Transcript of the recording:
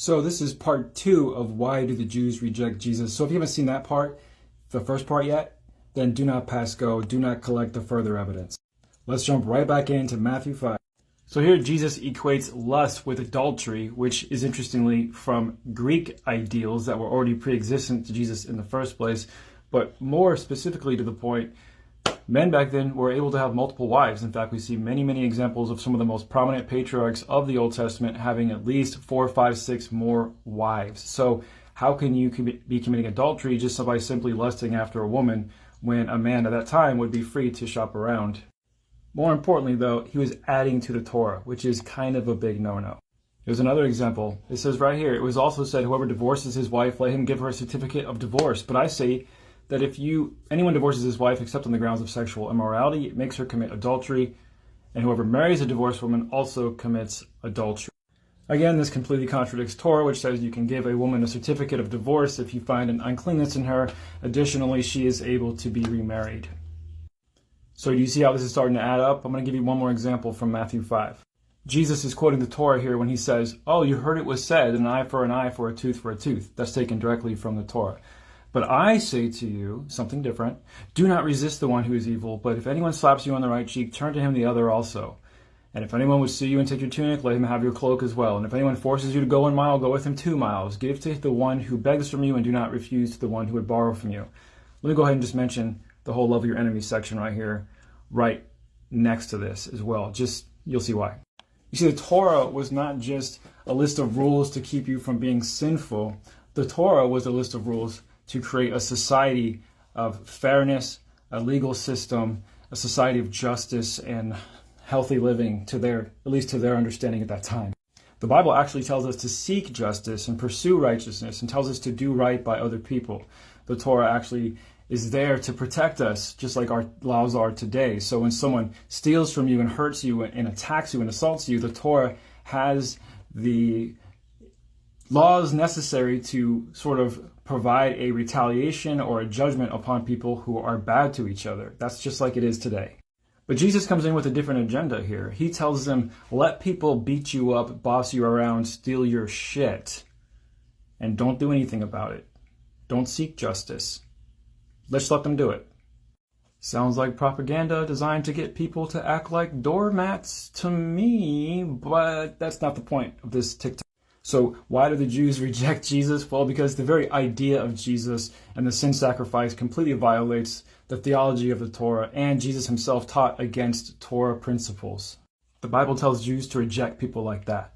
So this is part 2 of why do the Jews reject Jesus. So if you haven't seen that part, the first part yet, then do not pass go, do not collect the further evidence. Let's jump right back into Matthew 5. So here Jesus equates lust with adultery, which is interestingly from Greek ideals that were already pre-existent to Jesus in the first place, but more specifically to the point, men back then were able to have multiple wives. In fact, we see many, many examples of some of the most prominent patriarchs of the Old Testament having at least 4, 5, 6 more wives. So how can you be committing adultery just by simply lusting after a woman when a man at that time would be free to shop around? More importantly, though, he was adding to the Torah, which is kind of a big no-no. Here's another example. It says right here, it was also said, whoever divorces his wife, let him give her a certificate of divorce. But I say that if anyone divorces his wife except on the grounds of sexual immorality, it makes her commit adultery, and whoever marries a divorced woman also commits adultery. Again, this completely contradicts Torah, which says you can give a woman a certificate of divorce if you find an uncleanness in her. Additionally, she is able to be remarried. So do you see how this is starting to add up? I'm going to give you one more example from Matthew 5. Jesus is quoting the Torah here when he says, oh, you heard it was said, an eye for an eye, for a tooth for a tooth. That's taken directly from the Torah. But I say to you something different. Do not resist the one who is evil, but if anyone slaps you on the right cheek, turn to him the other also. And if anyone would sue you and take your tunic, let him have your cloak as well. And if anyone forces you to go 1 mile, go with him 2 miles. Give to the one who begs from you, and do not refuse to the one who would borrow from you. Let me go ahead and just mention the whole love your enemies section right here, right next to this as well. You'll see why. You see, the Torah was not just a list of rules to keep you from being sinful. The Torah was a list of rules to create a society of fairness, a legal system, a society of justice and healthy living at least to their understanding at that time. The Bible actually tells us to seek justice and pursue righteousness and tells us to do right by other people. The Torah actually is there to protect us, just like our laws are today. So when someone steals from you and hurts you and attacks you and assaults you, the Torah has the laws necessary to sort of provide a retaliation or a judgment upon people who are bad to each other. That's just like it is today. But Jesus comes in with a different agenda here. He tells them, let people beat you up, boss you around, steal your shit, and don't do anything about it. Don't seek justice. Let's let them do it. Sounds like propaganda designed to get people to act like doormats to me, but that's not the point of this TikTok. So why do the Jews reject Jesus? Well, because the very idea of Jesus and the sin sacrifice completely violates the theology of the Torah, and Jesus himself taught against Torah principles. The Bible tells Jews to reject people like that.